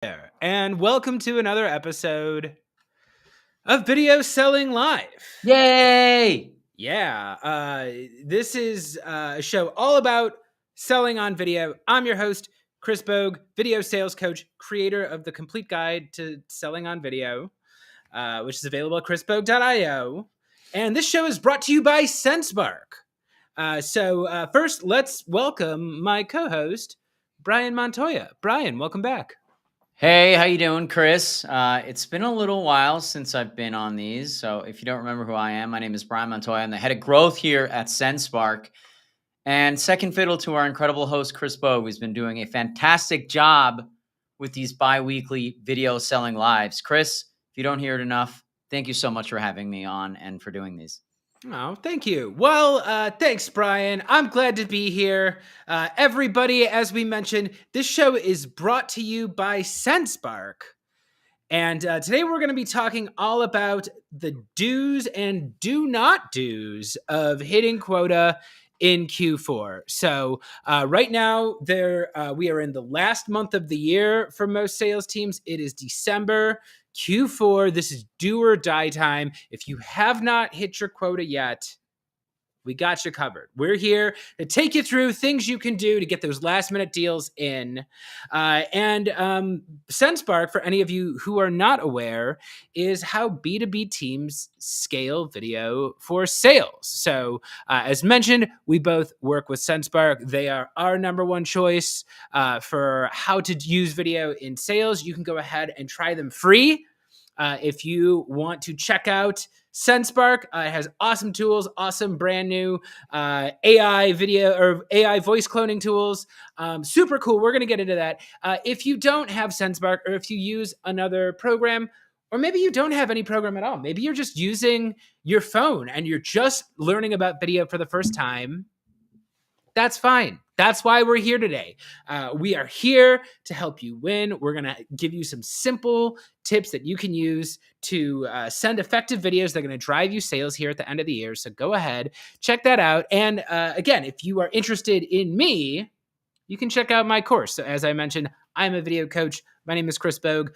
There, and welcome to another episode of Video Selling Live. Yay! This is a show all about selling on video. I'm your host, Chris Bogue, video sales coach, creator of the complete guide to selling on video, which is available at chrisbogue.io. And this show is brought to you by SenseBark. First, let's welcome my co-host, Brian Montoya. Brian, welcome back. Hey, how you doing, Chris? It's been a little while since I've been on these, so if you don't remember who I am, my name is Brian Montoya. I'm the head of growth here at SenseBark, and second fiddle to our incredible host, Chris Bogue, who's been doing a fantastic job with these bi-weekly video selling lives. Chris, if you don't hear it enough, thank you so much for having me on and for doing these. Oh, thank you. Well, thanks, Brian. I'm glad to be here. Everybody, as we mentioned, this show is brought to you by SenseBark. And today we're going to be talking all about the do's and do not do's of hitting quota in Q4. So right now, we are in the last month of the year for most sales teams. It is December. Q4, this is do or die time. If you have not hit your quota yet, we got you covered. We're here to take you through things you can do to get those last minute deals in. SenseBark, for any of you who are not aware, is how B2B teams scale video for sales. So as mentioned, we both work with SenseBark. They are our number one choice for how to use video in sales. You can go ahead and try them free. If you want to check out SenseBark, it has awesome tools, awesome brand new AI video or AI voice cloning tools. Super cool. We're going to get into that. If you don't have SenseBark, or if you use another program, or maybe you don't have any program at all, maybe you're just using your phone and you're just learning about video for the first time, that's fine. That's why we're here today. We are here to help you win. We're going to give you some simple tips that you can use to send effective videos that are going to drive you sales here at the end of the year. So go ahead, check that out. And again, if you are interested in me, you can check out my course. So as I mentioned, I'm a video coach. My name is Chris Bogue.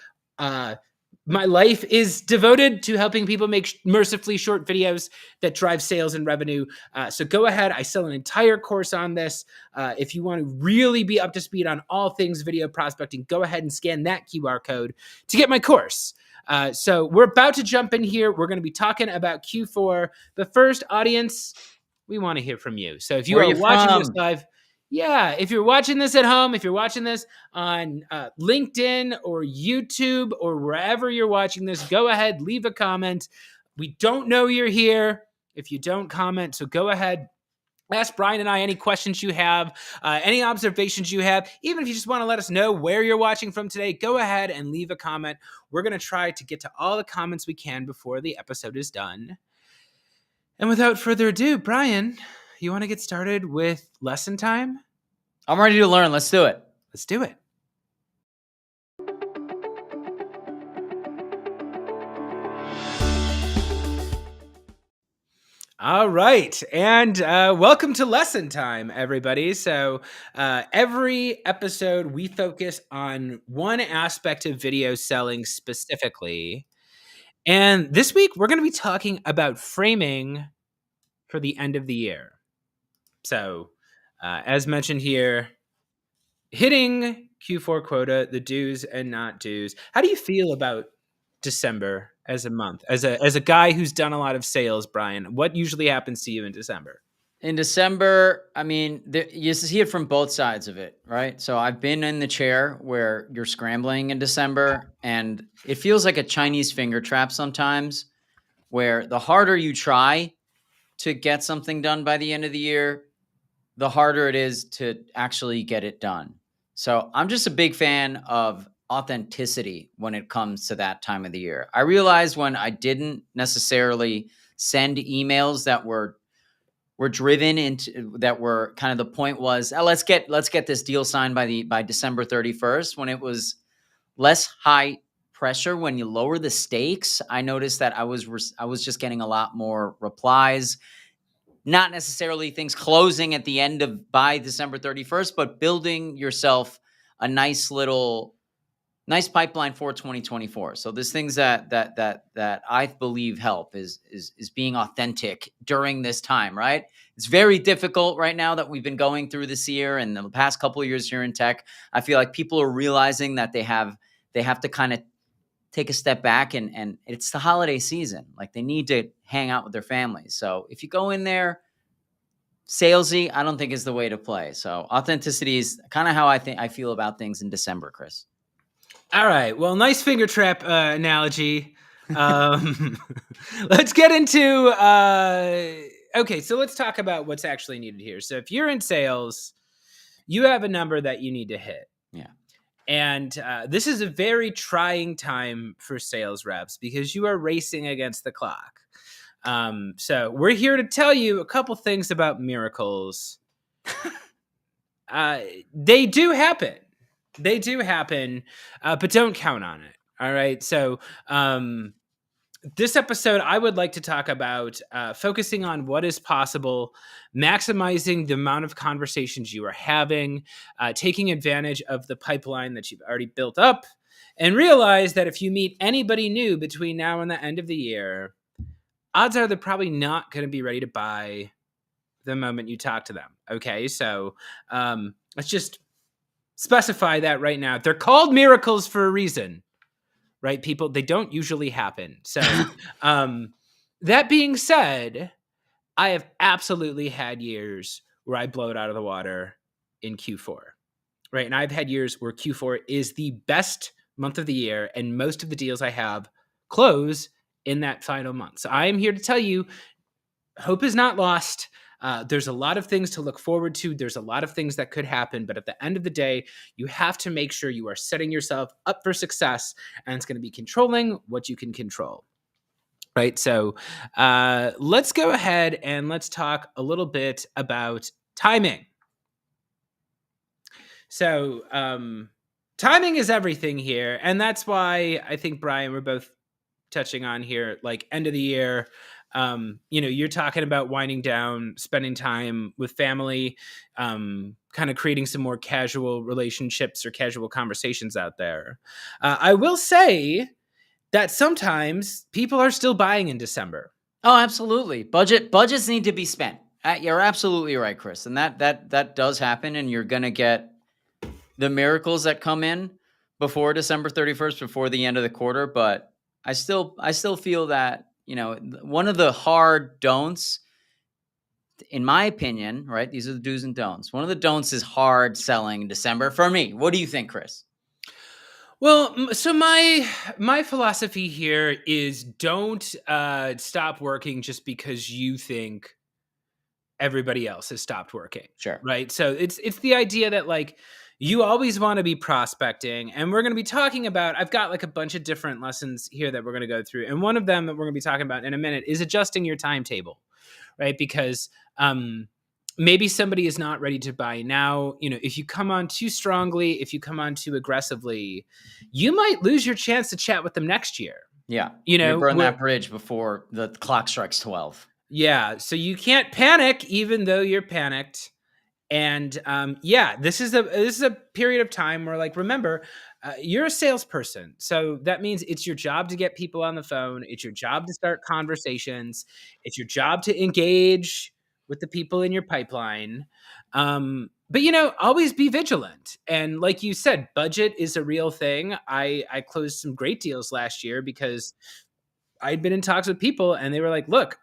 My life is devoted to helping people make mercifully short videos that drive sales and revenue. So go ahead. I sell an entire course on this. If you want to really be up to speed on all things video prospecting, go ahead and scan that QR code to get my course. So we're about to jump in here. We're going to be talking about Q4. But first, audience, we want to hear from you. So if you are watching this live, if you're watching this at home, if you're watching this on LinkedIn or YouTube or wherever you're watching this, go ahead, leave a comment. We don't know you're here if you don't comment, so go ahead. Ask Brian and I any questions you have, any observations you have. Even if you just want to let us know where you're watching from today, go ahead and leave a comment. We're going to try to get to all the comments we can before the episode is done. And without further ado, Brian, you want to get started with lesson time? I'm ready to learn. Let's do it. Let's do it. All right. And welcome to lesson time, everybody. So every episode, we focus on one aspect of video selling specifically. And this week, we're going to be talking about framing for the end of the year. So as mentioned here, hitting Q4 quota, the do's and not do's. How do you feel about December as a month? As a guy who's done a lot of sales, Brian, what usually happens to you in December? In December, I mean, you see it from both sides of it, right? So I've been in the chair where you're scrambling in December, and it feels like a Chinese finger trap sometimes, where the harder you try to get something done by the end of the year, the harder it is to actually get it done. So I'm just a big fan of authenticity when it comes to that time of the year. I realized when I didn't necessarily send emails that were driven into, that were kind of, the point was, let's get this deal signed by December 31st, when it was less high pressure. When you lower the stakes, I noticed that I was just getting a lot more replies, not necessarily things closing at the end by December 31st, but building yourself a nice little nice pipeline for 2024. So there's things that I believe help is being authentic during this time, right? It's very difficult right now that we've been going through this year and the past couple of years here in tech. I feel like people are realizing that they have to kind of take a step back, and it's the holiday season. Like, they need to hang out with their families. So if you go in there salesy, I don't think is the way to play. So authenticity is kind of how I feel about things in December, Chris. All right. Well, nice finger trap analogy. Let's get into. Okay, so let's talk about what's actually needed here. So if you're in sales, you have a number that you need to hit. Yeah. And this is a very trying time for sales reps because you are racing against the clock. So we're here to tell you a couple things about miracles. They do happen. They do happen, but don't count on it. All right. So this episode, I would like to talk about focusing on what is possible, maximizing the amount of conversations you are having, taking advantage of the pipeline that you've already built up, and realize that if you meet anybody new between now and the end of the year, odds are they're probably not going to be ready to buy the moment you talk to them. Okay, so let's just specify that right now. They're called miracles for a reason. Right, people, they don't usually happen. So that being said, I have absolutely had years where I blow it out of the water in Q4, right? And I've had years where Q4 is the best month of the year, and most of the deals I have close in that final month. So I am here to tell you, hope is not lost. There's a lot of things to look forward to. There's a lot of things that could happen. But at the end of the day, you have to make sure you are setting yourself up for success. And it's going to be controlling what you can control. Right. So let's go ahead and let's talk a little bit about timing. So timing is everything here. And that's why I think, Brian, we're both touching on here, like end of the year. You're talking about winding down, spending time with family, kind of creating some more casual relationships or casual conversations out there. I will say that sometimes people are still buying in December. Oh, absolutely. Budgets need to be spent. You're absolutely right, Chris. And that does happen. And you're going to get the miracles that come in before December 31st, before the end of the quarter. But I still feel that, one of the hard don'ts, in my opinion, right? These are the do's and don'ts. One of the don'ts is hard selling in December for me. What do you think, Chris? Well, so my philosophy here is don't stop working just because you think everybody else has stopped working. Sure. Right. So it's the idea that, like, you always want to be prospecting, and we're going to be talking about, I've got like a bunch of different lessons here that we're going to go through. And one of them that we're going to be talking about in a minute is adjusting your timetable, right? Because maybe somebody is not ready to buy now. If you come on too strongly, if you come on too aggressively, you might lose your chance to chat with them next year. Yeah. You burn that bridge before the clock strikes 12. Yeah. So you can't panic even though you're panicked. And this is a period of time where, like, remember, you're a salesperson. So that means it's your job to get people on the phone. It's your job to start conversations. It's your job to engage with the people in your pipeline. But, always be vigilant. And like you said, budget is a real thing. I closed some great deals last year because I'd been in talks with people and they were like, look,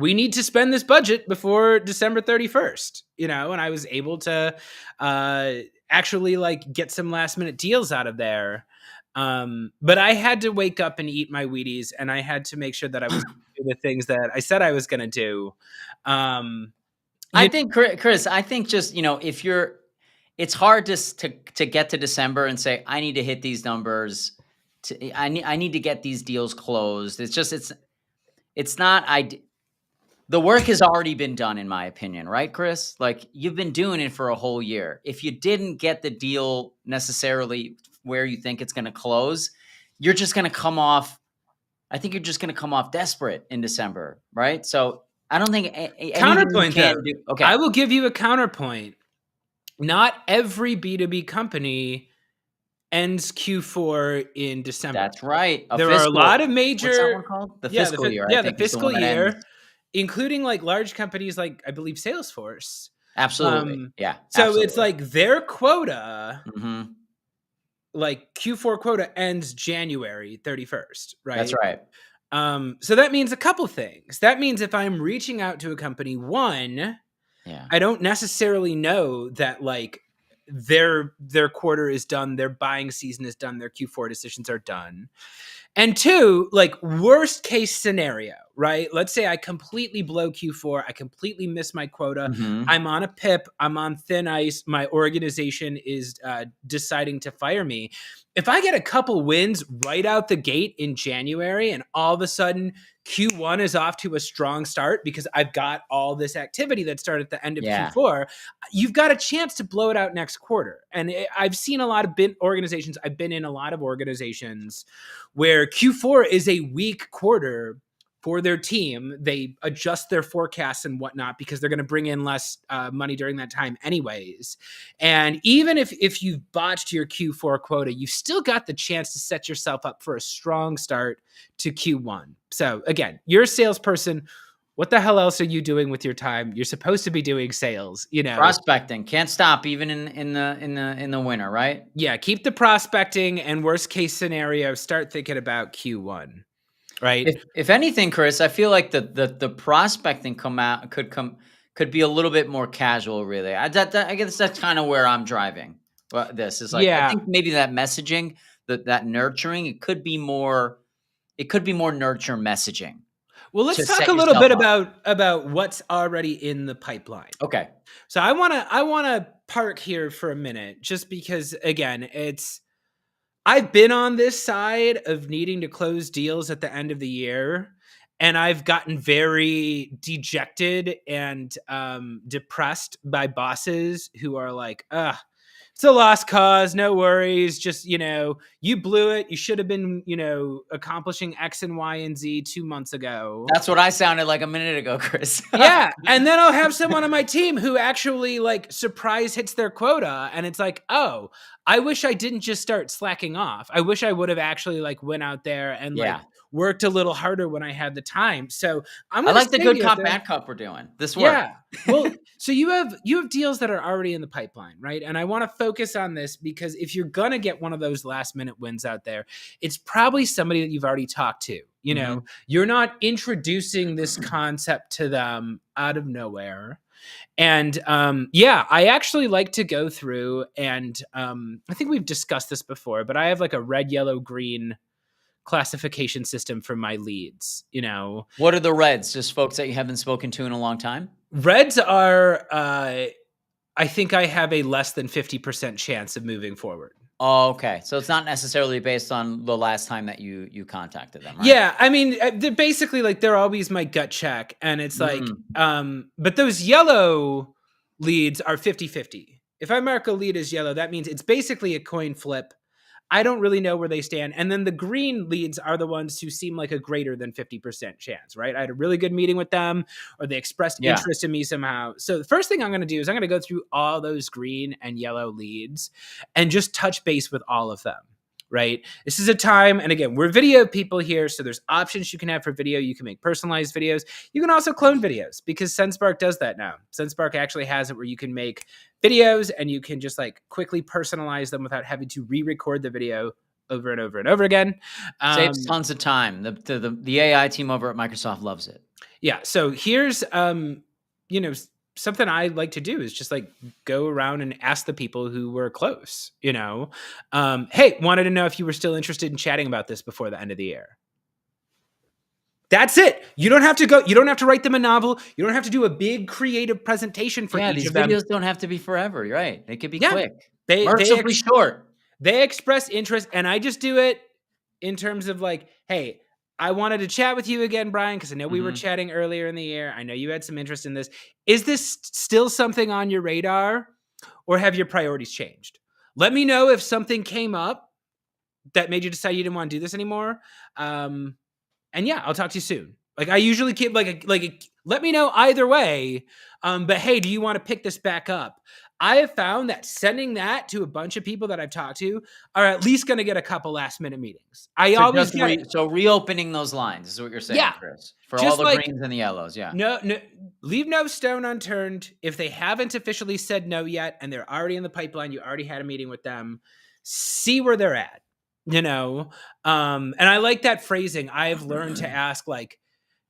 we need to spend this budget before December 31st, and I was able to actually, like, get some last minute deals out of there. But I had to wake up and eat my Wheaties, and I had to make sure that I was doing the things that I said I was going to do. I think, Chris, just, if it's hard to get to December and say, I need to hit these numbers. I need to get these deals closed. It's not, the work has already been done, in my opinion, right, Chris? Like, you've been doing it for a whole year. If you didn't get the deal necessarily where you think it's going to close, you're just going to come off desperate in December, right? So I don't think counterpoint can though. Do. Okay, I will give you a counterpoint. Not every B2B company ends Q4 in December. That's right. A There are a lot fiscal of what's that major one called? The yeah, fiscal year, I the think, is the fiscal one that ends. year, including like large companies like I believe Salesforce. Absolutely. Yeah, So it's absolutely. like their quota, Mhm. like Q4 quota ends January 31st, That's right? right. So that means a couple things. That means if I'm reaching out to a company, one, Yeah. I don't necessarily know that like their quarter is done, their buying season is done, their Q4 decisions are done. And two, like worst case scenario, right? Let's say I completely blow Q4, I completely miss my quota. Mhm. I'm on a pip, I'm on thin ice, my organization is deciding to fire me. If I get a couple wins right out the gate in January and all of a sudden Q1 is off to a strong start because I've got all this activity that started at the end of Yeah. Q4, you've got a chance to blow it out next quarter. And I've seen a lot of organizations, I've been in a lot of organizations where Q4 is a weak quarter for their team. They adjust their forecasts and whatnot because they're going to bring in less money during that time, anyways. And even if you've botched your Q4 quota, you've still got the chance to set yourself up for a strong start to Q1. So, again, you're a salesperson. What the hell else are you doing with your time? You're supposed to be doing sales, you know. Prospecting. Can't stop even in the winter, right? Yeah, keep the prospecting, and worst case scenario, start thinking about Q1, right? If anything, Chris, I feel like the prospecting could be a little bit more casual, really. I guess that's kind of where I'm driving. Well, this is like I Yeah. think maybe that messaging, that nurturing, it could be more nurture messaging Well, let's to talk set a little yourself bit up. about what's already in the pipeline. Okay. So I want to park here for a minute just because again, I've been on this side of needing to close deals at the end of the year, and I've gotten very dejected and depressed by bosses who are like, "Ugh, it's a lost cause. No worries. Just you blew it. You should have been, accomplishing X and Y and Z 2 months ago." That's what I sounded like a minute ago, Chris. Yeah, and then I'll have someone on my team who actually like surprise hits their quota, and it's like, oh, I wish I didn't just start slacking off. I wish I would have actually like went out there and like Yeah. worked a little harder when I had the time. So I'm I gonna like the say to good you out cop, there, bad cop we're doing. This worked. yeah. Well, so you have deals that are already in the pipeline, right? And I want to focus on this because if you're gonna get one of those last minute wins out there, it's probably somebody that you've already talked to. Mhm. You're not introducing this concept to them out of nowhere. And yeah, I actually like to go through and I think we've discussed this before, but I have like a red, yellow, green classification system for my leads. What are the reds? Just folks that you haven't spoken to in a long time? Reds are I think I have a less than 50% chance of moving forward. Oh, okay. So it's not necessarily based on the last time that you contacted them, right? Yeah, I mean, they're basically like they're always my gut check, and it's like, Mm. but those yellow leads are 50-50. If I mark a lead as yellow, that means it's basically a coin flip. I don't really know where they stand. And then the green leads are the ones who seem like a greater than 50% chance, right? I had a really good meeting with them or they expressed Yeah. interest in me somehow. So the first thing I'm going to do is I'm going to go through all those green and yellow leads and just touch base with all of them. Right. This is a time. And again, we're video people here. So there's options you can have for video. You can make personalized videos. You can also clone videos because SenseSpark does that now. SenseSpark actually has it where you can make videos and you can just like quickly personalize them without having to re-record the video over and over and over again. Saves tons of time. The AI team over at Microsoft loves it. Yeah. So here's you know, something I like to do is just like go around and ask the people who were close. Hey, wanted to know if you were still interested in chatting about this before the end of the year. That's it. You don't have to go. You don't have to write them a novel. You don't have to do a big creative presentation for Yeah, each these of them. videos don't have to be forever, you're right. They could be Yeah, quick. they they Mercifully ex- short. they express interest, and I just do it in terms of like, hey, I wanted to chat with you again, Brian, because I know we were Mhm. chatting earlier in the year. I know you had some interest in this. Is this still something on your radar, or have your priorities changed? Let me know if something came up that made you decide you didn't want to do this anymore. And yeah, I'll talk to you soon. Like I usually keep let me know either way. But hey, do you want to pick this back up? I have found that sending that to a bunch of people that I've talked to are at least going to get a couple last minute meetings. I So always just get it. reopening those lines is what you're saying, Yeah. Chris, for all Just the like, greens and the yellows. Yeah. no, leave no stone unturned. If they haven't officially said no yet and they're already in the pipeline, you already had a meeting with them, see where they're at, you know? And I like that phrasing. I've learned to ask, like,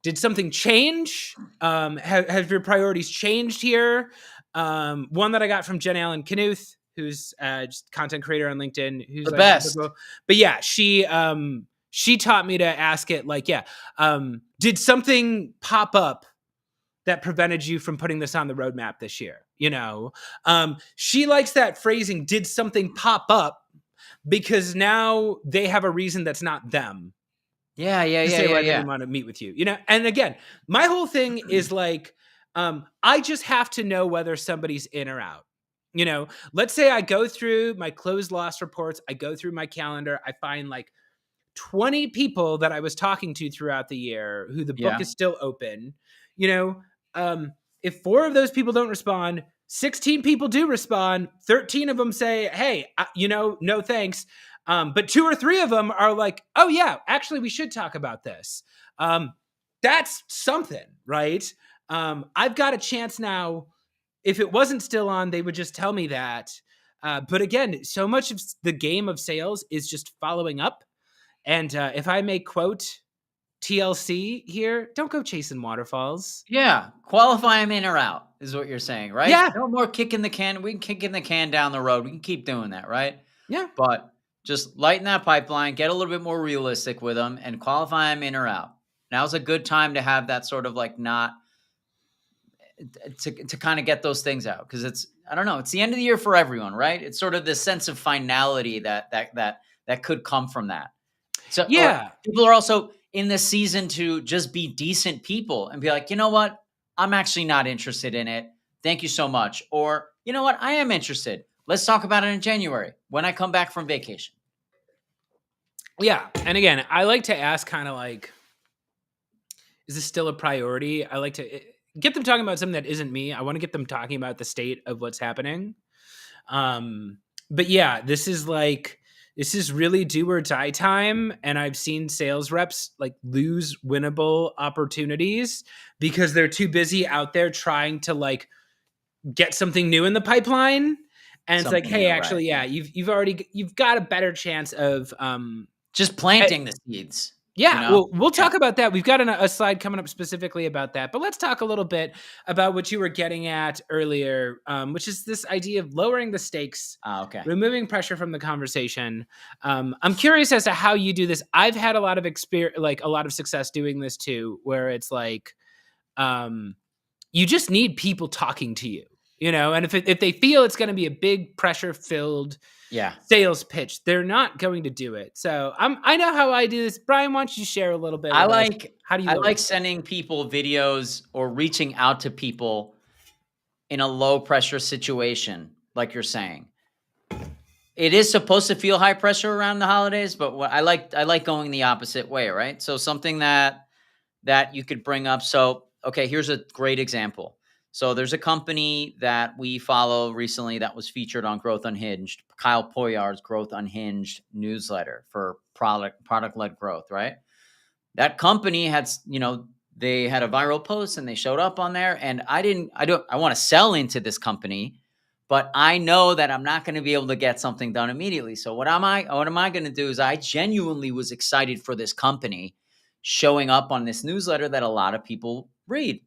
did something change? Have your priorities changed here? One that I got from Jen Allen Knuth, who's just content creator on LinkedIn, who's The like, best. but yeah, she taught me to ask it like, yeah, did something pop up that prevented you from putting this on the roadmap this year? You know, she likes that phrasing. Did something pop up? Because now they have a reason that's not them Yeah, yeah, to yeah, say yeah, why they yeah. didn't want to meet with you. You know, and again, my whole thing is like, I just have to know whether somebody's in or out. You know, let's say I go through my closed loss reports, I go through my calendar, I find like 20 people that I was talking to throughout the year who the book Yeah. is still open. You know, if 4 of those people don't respond, 16 people do respond, 13 of them say, hey, no thanks. But 2 or 3 of them are like, oh yeah, actually we should talk about this. That's something, right? I've got a chance now. If it wasn't still on, they would just tell me that. But again, so much of the game of sales is just following up. And if I may quote TLC here, don't go chasing waterfalls. Yeah. Qualify them in or out is what you're saying, right? Yeah, No more kicking the can. We can kick in the can down the road. We can keep doing that, right? yeah, But just lighten that pipeline, get a little bit more realistic with them, and qualify them in or out. Now's a good time to have that sort of like not to kind of get those things out because it's I don't know, it's the end of the year for everyone, right? It's sort of this sense of finality that could come from that. So or yeah, people are also in this season to just be decent people and be like, you know what? I'm actually not interested in it. Thank you so much. Or, you know what? I am interested. Let's talk about it in January when I come back from vacation. yeah. And again, I like to ask kind of like, is this still a priority? I like to get them talking about something that isn't me. I want to get them talking about the state of what's happening. But yeah, this is really do or die time. And I've seen sales reps like lose winnable opportunities because they're too busy out there trying to like get something new in the pipeline. And it's like, Something hey, new, right? actually, yeah, you've got a better chance of Just eh, planting the seeds, you yeah, know? well, we'll Yeah. talk about that. We've got a slide coming up specifically about that. But let's talk a little bit about what you were getting at earlier, which is this idea of lowering the stakes, Ah, okay. removing pressure from the conversation. I'm curious as to how you do this. I've had a lot of experience, like a lot of success doing this too, where it's like, um, you just need people talking to you, you know, and if they feel it's going to be a big pressure filled Yeah. sales pitch, they're not going to do it. So I know how I do this. Brian, why don't you share a little bit I with us? like How do you I lower like the stakes? sending people videos or reaching out to people in a low pressure situation, like you're saying. It is supposed to feel high pressure around the holidays, but what I like going the opposite way, right? So something that you could bring up. So, okay, here's a great example. So there's a company that we follow recently that was featured on Growth Unhinged, Kyle Poyar's Growth Unhinged newsletter for product led growth, right? That company had, they had a viral post and they showed up on there and I want to sell into this company, but I know that I'm not going to be able to get something done immediately. So what am I going to do is I genuinely was excited for this company showing up on this newsletter that a lot of people read,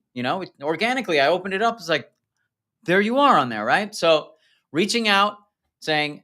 organically. I opened it up. It's like, there you are on there, right? So reaching out, saying,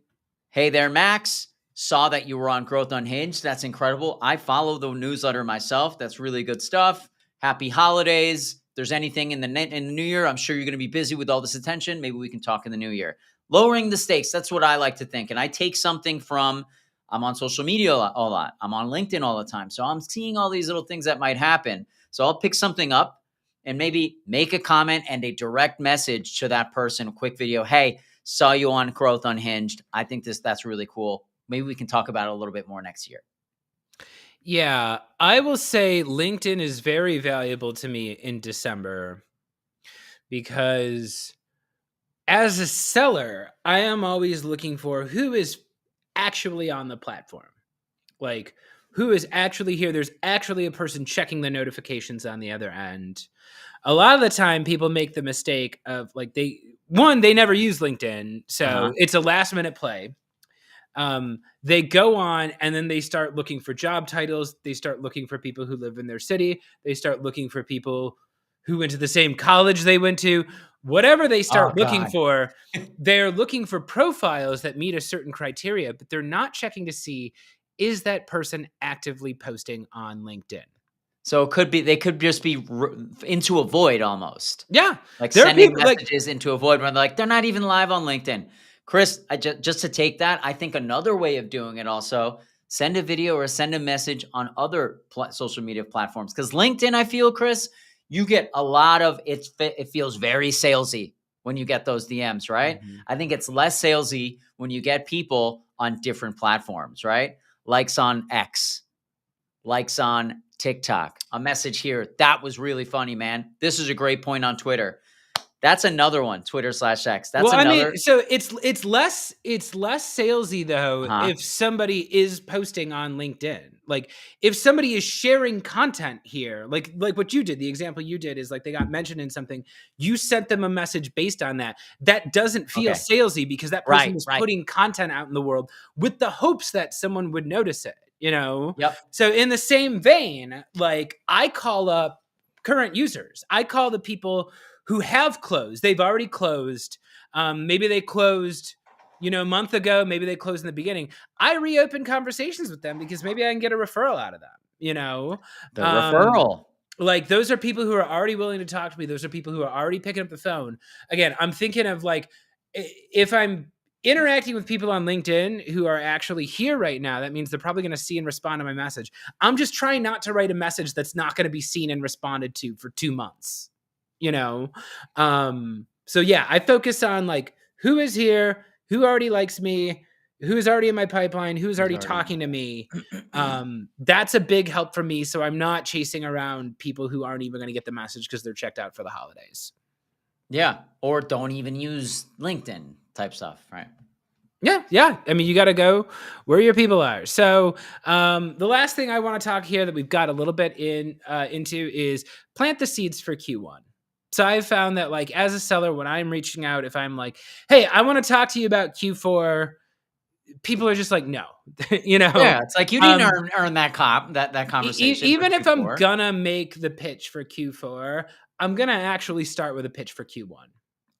hey there, Max. Saw that you were on Growth Unhinged. That's incredible. I follow the newsletter myself. That's really good stuff. Happy holidays. If there's anything in the new year, I'm sure you're going to be busy with all this attention. Maybe we can talk in the new year. Lowering the stakes. That's what I like to think. And I take something from, I'm on social media a lot. I'm on LinkedIn all the time. So I'm seeing all these little things that might happen. So I'll pick something up and maybe make a comment and a direct message to that person, a quick video. Hey, saw you on Growth Unhinged. I think that's really cool. Maybe we can talk about it a little bit more next year. Yeah, I will say LinkedIn is very valuable to me in December because As a seller, I am always looking for who is actually on the platform. Like, who is actually here? There's actually a person checking the notifications on the other end. A lot of the time, people make the mistake of like they never use LinkedIn, so Uh-huh. it's a last minute play. They go on and then they start looking for job titles. They start looking for people who live in their city. They start looking for people who went to the same college they went to. Whatever they Oh start looking God. for, they're looking for profiles that meet a certain criteria, but they're not checking to see, is that person actively posting on LinkedIn? So it could be they could just be into a void almost. Yeah, Like there are sending people like, messages into a void when they're like, they're not even live on LinkedIn. Chris, just to take that, I think another way of doing it also, send a video or send a message on other social media platforms. Because LinkedIn, I feel, Chris, you get a lot of it feels very salesy when you get those DMs, right? Mhm. I think it's less salesy when you get people on different platforms, right? Likes on X, likes on TikTok, a message here. That was really funny, man. This is a great point on Twitter. That's another one, Twitter/X. That's Well, I mean, another. so it's less salesy though Uh-huh. if somebody is posting on LinkedIn. Like if somebody is sharing content here, like what you did, the example you did is like they got mentioned in something, you sent them a message based on that. That doesn't feel Okay. salesy because that person Right, was right. putting content out in the world with the hopes that someone would notice it, you know? Yep. So in the same vein, like I call up current users. I call the people who have closed. They've already closed. Maybe they closed, a month ago. Maybe they closed in the beginning. I reopen conversations with them because maybe I can get a referral out of them. The Um, referral. like those are people who are already willing to talk to me. Those are people who are already picking up the phone. Again, I'm thinking of like if I'm interacting with people on LinkedIn who are actually here right now, that means they're probably going to see and respond to my message. I'm just trying not to write a message that's not going to be seen and responded to for 2 months, you know? So yeah, I focus on like who is here, who already likes me, who's already in my pipeline, who's Who's already already talking to me. That's a big help for me. So I'm not chasing around people who aren't even going to get the message because they're checked out for the holidays. Yeah, or don't even use LinkedIn type stuff, right? Yeah, yeah. I mean, you got to go where your people are. So, the last thing I want to talk here that we've got a little bit into is plant the seeds for Q1. So I've found that like as a seller, when I'm reaching out, if I'm like, "Hey, I want to talk to you about Q4," people are just like, "No," you know. Yeah, it's like you didn't Um, earn that conversation for Even if I'm Q4. gonna make the pitch for Q4, I'm gonna actually start with a pitch for Q1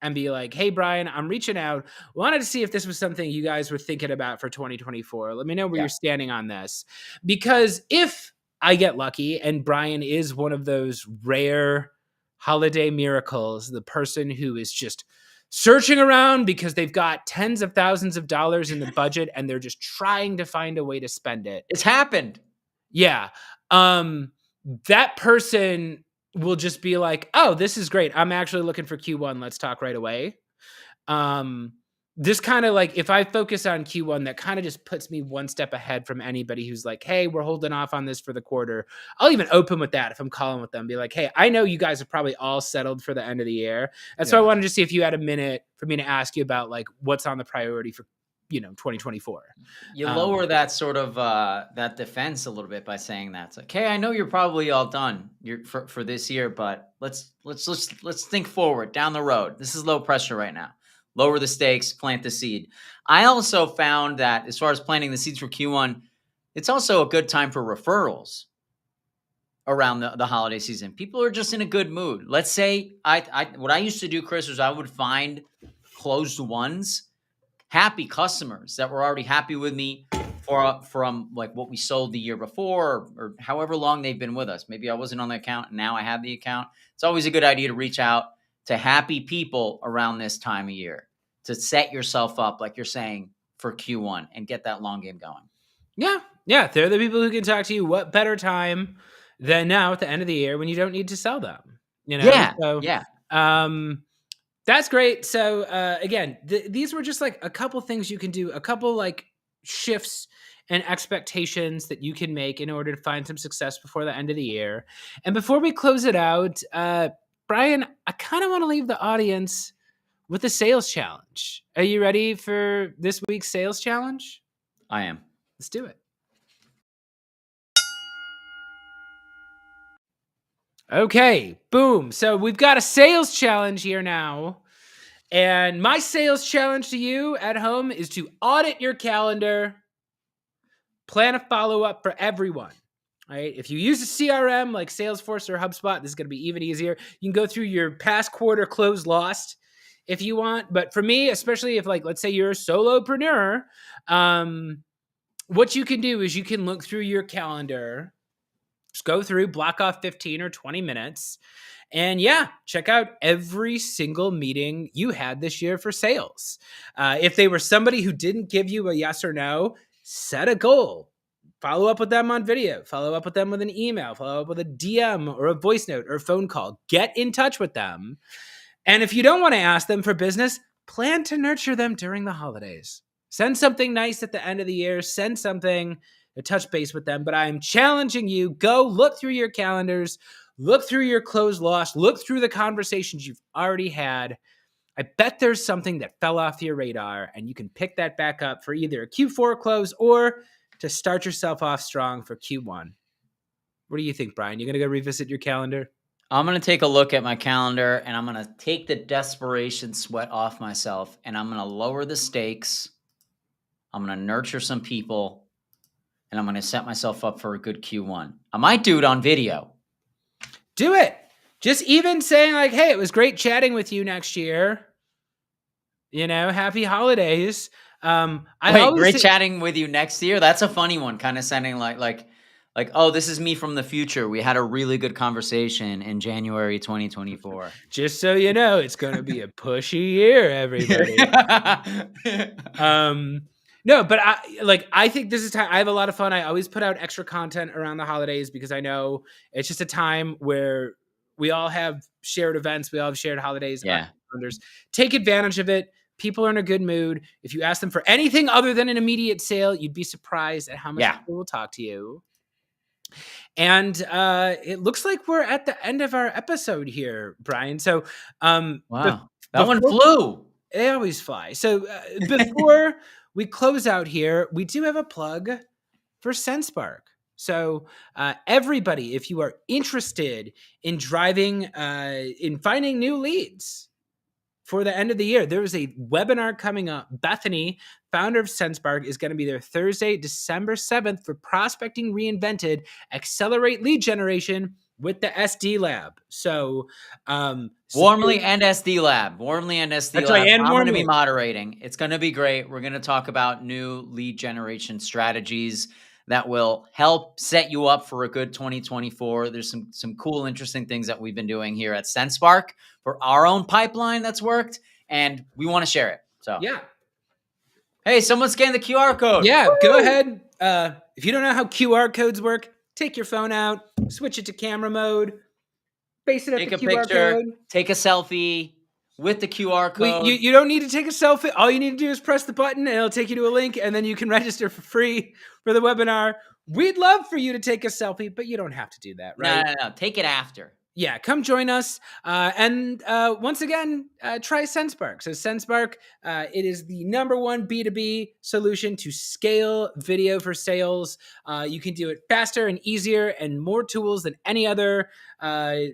and be like, "Hey, Brian, I'm reaching out. Wanted to see if this was something you guys were thinking about for 2024. Let me know where Yeah. you're standing on this." Because if I get lucky and Brian is one of those rare holiday miracles, the person who is just searching around because they've got tens of thousands of dollars in the budget and they're just trying to find a way to spend it. It's happened. Yeah. Um, that person will just be like, "Oh, this is great. I'm actually looking for Q1. Let's talk right away." Um, this kind of like if I focus on Q1, that kind of just puts me one step ahead from anybody who's like, "Hey, we're holding off on this for the quarter." I'll even open with that if I'm calling with them, be like, "Hey, I know you guys are probably all settled for the end of the year." And so I Yeah. wanted to see if you had a minute for me to ask you about like what's on the priority for 2024. You Um, lower that sort of that defense a little bit by saying that. It's like, "Hey, I know you're probably all done you're for this year, but let's think forward down the road. This is low pressure right now. Lower the stakes, plant the seed." I also found that as far as planting the seeds for Q1, it's also a good time for referrals around the holiday season. People are just in a good mood. Let's say I what I used to do, Chris, was I would find closed ones, happy customers that were already happy with me from like what we sold the year before or however long they've been with us. Maybe I wasn't on the account and now I have the account. It's always a good idea to reach out to happy people around this time of year to set yourself up, like you're saying, for Q1 and get that long game going. Yeah, yeah, they're the people who can talk to you. What better time than now at the end of the year when you don't need to sell them, you know? Yeah, So, yeah. um, that's great. So, again, these were just like a couple things you can do, a couple like shifts and expectations that you can make in order to find some success before the end of the year. And before we close it out, Brian, I kind of want to leave the audience with a sales challenge. Are you ready for this week's sales challenge? I am. Let's do it. Okay, boom. So we've got a sales challenge here now. And my sales challenge to you at home is to audit your calendar, plan a follow-up for everyone. Right? If you use a CRM like Salesforce or HubSpot, this is going to be even easier. You can go through your past quarter close lost if you want. But for me, especially if, like, let's say you're a solopreneur, what you can do is you can look through your calendar, just go through, block off 15 or 20 minutes, and check out every single meeting you had this year for sales. If they were somebody who didn't give you a yes or no, set a goal. Follow up with them on video, follow up with them with an email, follow up with a DM or a voice note or a phone call. Get in touch with them. And if you don't want to ask them for business, plan to nurture them during the holidays. Send something nice at the end of the year. Send something to touch base with them. But I'm challenging you, go look through your calendars, look through your close lost, look through the conversations you've already had. I bet there's something that fell off your radar, and you can pick that back up for either a Q4 close or to start yourself off strong for Q1. What do you think, Brian? You going to go revisit your calendar? I'm going to take a look at my calendar, and I'm going to take the desperation sweat off myself, and I'm going to lower the stakes. I'm going to nurture some people, and I'm going to set myself up for a good Q1. I might do it on video. Do it. Just even saying like, hey, it was great chatting with you next year. Happy holidays. Great chatting with you next year. That's a funny one. Kind of sounding like, oh, this is me from the future. We had a really good conversation in January 2024. Just so you know, it's going to be a pushy year, everybody. No, but I think this is time. I have a lot of fun. I always put out extra content around the holidays because I know it's just a time where we all have shared events. We all have shared holidays. Yeah. Take advantage of it. People are in a good mood. If you ask them for anything other than an immediate sale, you'd be surprised at how much people will talk to you. And it looks like we're at the end of our episode here, Brian. So, wow, that one flew. They always fly. So before we close out here, we do have a plug for SendSpark. So everybody, if you are interested in in finding new leads for the end of the year, there is a webinar coming up. Bethany, founder of SendSpark, is going to be there Thursday, December 7th for Prospecting Reinvented, Accelerate Lead Generation with the SD Lab. So Warmly and SD Lab. I'm going to be moderating. It's going to be great. We're going to talk about new lead generation strategies that will help set you up for a good 2024. There's some cool, interesting things that we've been doing here at SendSpark for our own pipeline that's worked, and we want to share it. So hey, someone scan the QR code. Yeah, woo! Go ahead. If you don't know how QR codes work, take your phone out, switch it to camera mode, face it at the QR code. Take a selfie with the QR code. You don't need to take a selfie. All you need to do is press the button, and it'll take you to a link, and then you can register for free for the webinar. We'd love for you to take a selfie, but you don't have to do that, right? No. Take it after. Yeah, come join us. And once again, try SendSpark. So SendSpark, it is the #1 B2B solution to scale video for sales. You can do it faster and easier and more tools than any other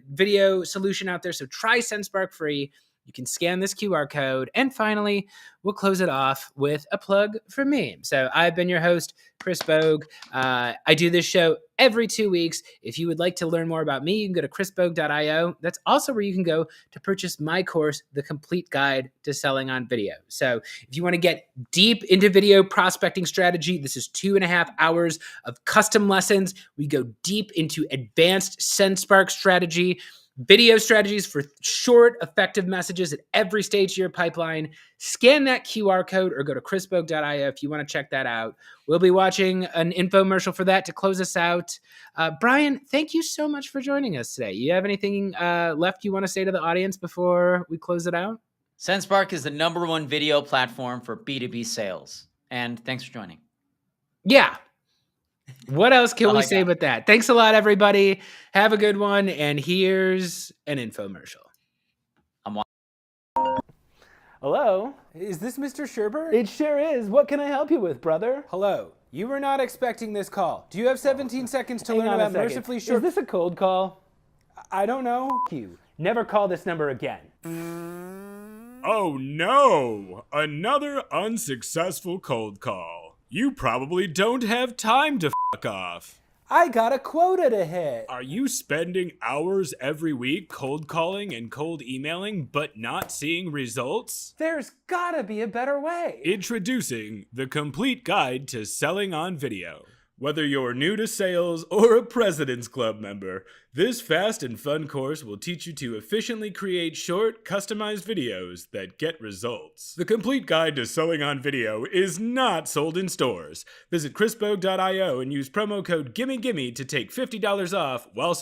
video solution out there. So try SendSpark free. You can scan this QR code. And finally, we'll close it off with a plug for me. So I've been your host, Chris Bogue. I do this show every 2 weeks. If you would like to learn more about me, you can go to chrisbogue.io. That's also where you can go to purchase my course, The Complete Guide to Selling on Video. So if you want to get deep into video prospecting strategy, this is 2.5 hours of custom lessons. We go deep into advanced SendSpark strategy, video strategies for short, effective messages at every stage of your pipeline. Scan that QR code or go to chrisbogue.io if you want to check that out. We'll be watching an infomercial for that to close us out. Brian, thank you so much for joining us today. You have anything left you want to say to the audience before we close it out? SendSpark is the #1 video platform for B2B sales. And thanks for joining. Yeah. What else can we say but that? Thanks a lot, everybody. Have a good one. And here's an infomercial. Hello? Is this Mr. Sherbert? It sure is. What can I help you with, brother? Hello. You were not expecting this call. Do you have 17 seconds to Hang learn on a about second. mercifully short... Is this a cold call? I don't know. You. Never call this number again. Oh no! Another unsuccessful cold call. You probably don't have time to fuck off. I got a quota to hit. Are you spending hours every week cold calling and cold emailing but not seeing results? There's gotta be a better way. Introducing the complete guide to selling on video. Whether you're new to sales or a President's Club member, this fast and fun course will teach you to efficiently create short, customized videos that get results. The complete guide to selling on video is not sold in stores. Visit chrisbogue.io and use promo code GIMMEGIMME to take $50 off while supplies